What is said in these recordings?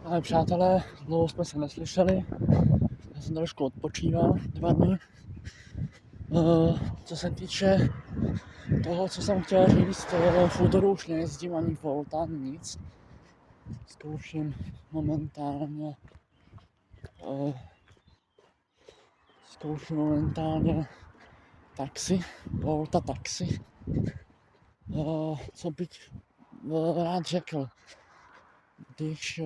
Ale přátelé, dlouho jsme se neslyšeli, já jsem trošku odpočíval 2 dny. Co se týče toho, co jsem chtěl říct, v útoru už nejezdím ani Volta, ani nic. Zkouším momentálně taxi, Volta taxi. Co bych rád řekl, když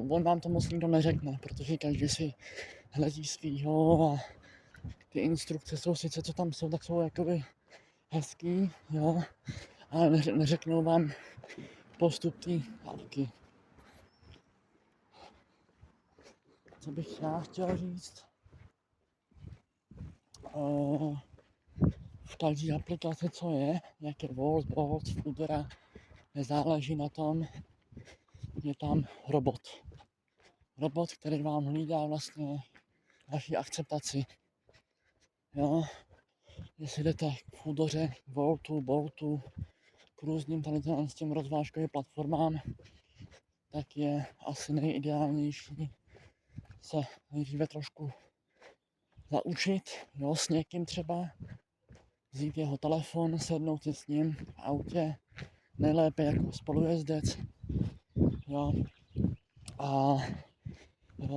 on vám to moc nikdo neřekne, protože každý si hledí svýho a ty instrukce jsou sice, co tam jsou, tak jsou jakoby hezký, jo, ale neřeknou vám postup té hádky. Co bych já chtěl říct? V každé aplikaci, co jak je Bolt, Foodora, nezáleží na tom, je tam robot. Robot, který vám hlídá vlastně vaši akceptaci. Jo, jestli jdete k Foodoře, Boltu, k různým tady s těm rozvážkovým platformám, tak je asi nejideálnější se nejdříve trošku zaučit, jo, s někým třeba, vzít jeho telefon, sednout si s ním v autě, nejlépe jako spolujezdec, jo, a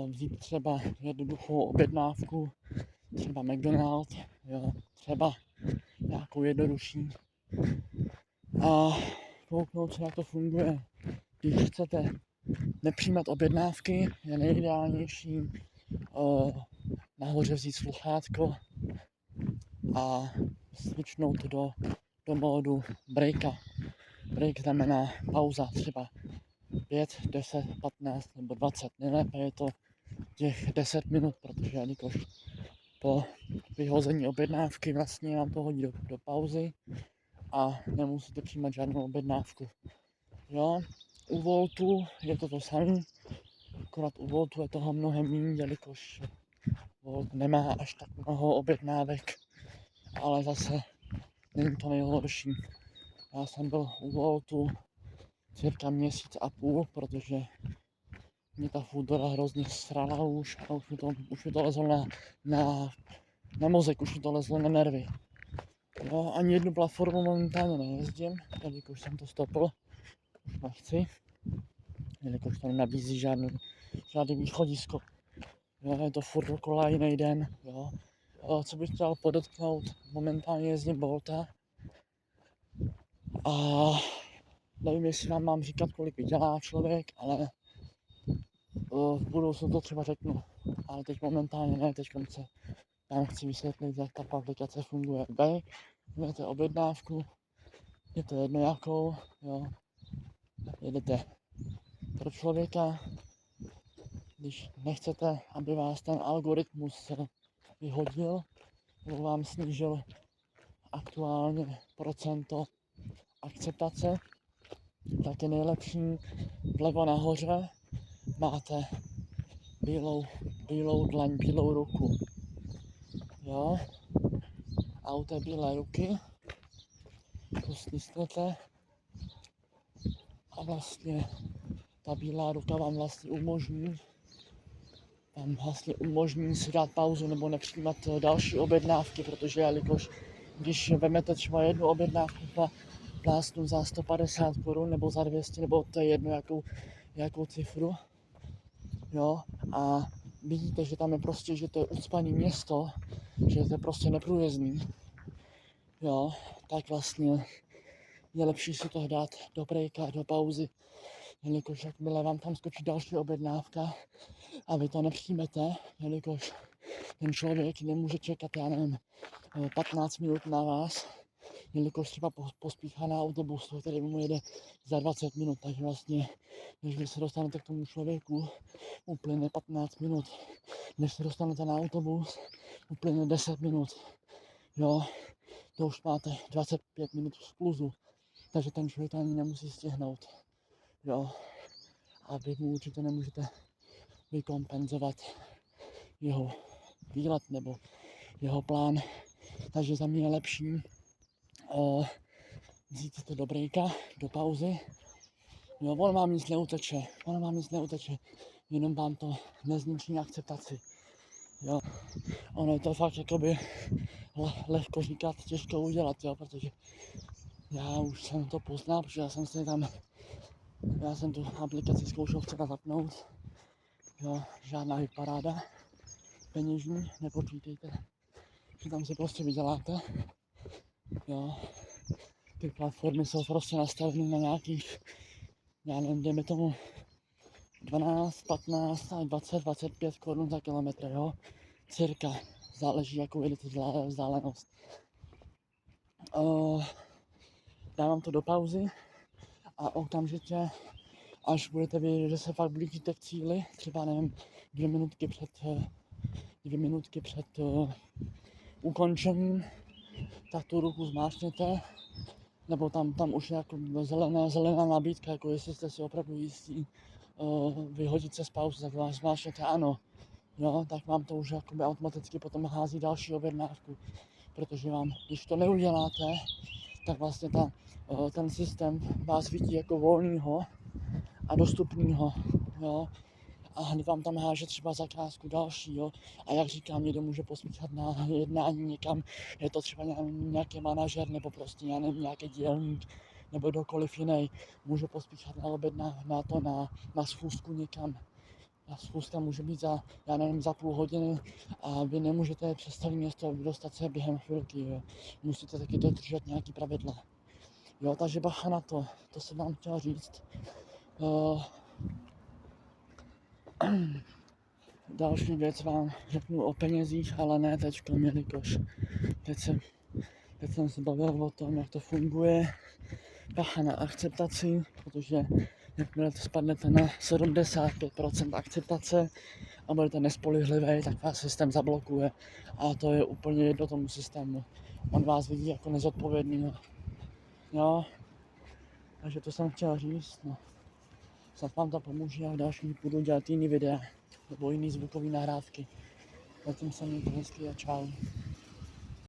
vzít třeba jednoduchou objednávku, třeba McDonald's, jo, třeba nějakou jednodušší a kouknout si, jak to funguje. Když chcete nepřijímat objednávky, je nejideálnější nahoře vzít sluchátko a switchnout do módu breaka. Break znamená pauza, třeba 5, 10, 15 nebo 20. Nejlépe je to těch 10 minut, protože jelikož po vyhození objednávky vlastně vám to hodí do pauzy a nemusíte přijímat žádnou objednávku. Jo, u Voltu je to samé, akorát u Voltu je toho mnohem méně, jelikož Volt nemá až tak mnoho objednávek, ale zase není to nejhorší. Já jsem byl u Voltu cirka měsíc a půl, protože mě ta Foodora hrozně srala už a už mi to lezlo na mozek, už mi to lezlo na nervy. Jo, ani jednu platformu momentálně nejezdím, jelikož jsem to stopl, už nechci, jelikož to nenabízí žádný východisko. Jo, je to furt dokola jiný den, jo. Co bych chtěl podotknout, momentálně jezdím Bolta a nevím, jestli vám mám říkat, kolik vydělá člověk, ale v budoucnu to třeba řeknu, ale teď momentálně ne, teď se tam chci vysvětlit, jak ta aplikace funguje. Máte objednávku, je to jedno jakou, jo, jedete pro člověka, když nechcete, aby vás ten algoritmus vyhodil, nebo vám snížil aktuálně procento akceptace, tak je nejlepší vlevo nahoře máte bílou dlaň, bílou ruku. Jo, a u té bílé ruky to stisknete a vlastně ta bílá ruka vám vlastně umožní si dát pauzu nebo nepřijímat další objednávky, protože jelikož když vezmete třeba jednu objednávku plásnu za 150 Kč nebo za 200, nebo to je jedno jakou cifru, jo, a vidíte, že tam je prostě, že to je ucpaný město, že to je prostě neprůjezdný, jo, tak vlastně je lepší si to dát do breaka, do pauzy, jelikož jakmile vám tam skočí další objednávka a vy to nepřijmete, jelikož ten člověk nemůže čekat, já nevím, 15 minut na vás, jelikož třeba pospíchá na autobus, který mu jede za 20 minut, takže vlastně, než vy se dostanete k tomu člověku, uplyne 15 minut, než se dostanete na autobus, uplyne 10 minut, jo, to už máte 25 minut v skluzu, takže ten člověk to ani nemusí stihnout, jo, a vy mu určitě nemůžete vykompenzovat jeho výlet nebo jeho plán, takže za mě je lepší vzít to do breaka, do pauzy Jo, on vám nic neuteče, jenom vám to nezničí akceptaci. Jo, ono je to fakt jakoby lehko říkat, těžko udělat, jo, protože já už jsem to poznal, protože já jsem tu aplikaci zkoušel včera zapnout, jo, žádná hitparáda, peněžní, nepočítejte, že tam si prostě vyděláte, jo, ty platformy jsou prostě nastavené na nějakých, já nevím, dejme tomu 12, 15, 20, 25 korun za kilometr, jo, cirka, záleží jakou jedete vzdálenost. Dávám to do pauzy a okamžitě, až budete vědět, že se fakt blížíte k cíli, třeba nevím, 2 minutky před ukončením, tak tu ruku zmáčkněte, nebo tam už je jako zelená nabídka, jako jestli jste si opravdu jistí vyhodit se z pauzy, tak vás zmáčkněte ano, jo, tak vám to už jakoby automaticky potom hází další objednávku, protože vám, když to neuděláte, tak vlastně ten systém vás vidí jako volnýho a dostupnýho, jo. A hned vám tam háže třeba zakázku další, jo. A jak říkám, někdo může pospíchat na jednání někam, je to třeba nějaký manažer, nebo prostě, já nevím, nějaký dělník, nebo kdokoliv jiný, může pospíchat na oběd na schůzku někam. A schůzka může být já nevím, za půl hodiny a vy nemůžete přes celé město dostat se během chvilky, jo. Musíte taky dodržet nějaký pravidla. Jo, takže bacha na to jsem vám chtěl říct. Další věc vám řeknu o penězích, ale ne teďko, jelikož teď jsem se bavil o tom, jak to funguje. Bacha na akceptaci, protože jakmile spadnete na 75% akceptace a budete nespolehlivý, tak vás systém zablokuje a to je úplně jedno tomu systému. On vás vidí jako nezodpovědný. Jo, takže to jsem chtěl říct. No. Snad vám to pomůže a v dalším budu dělat jiný videa nebo jiný zvukový nahrávky. Zatím se mějte hezky a čau.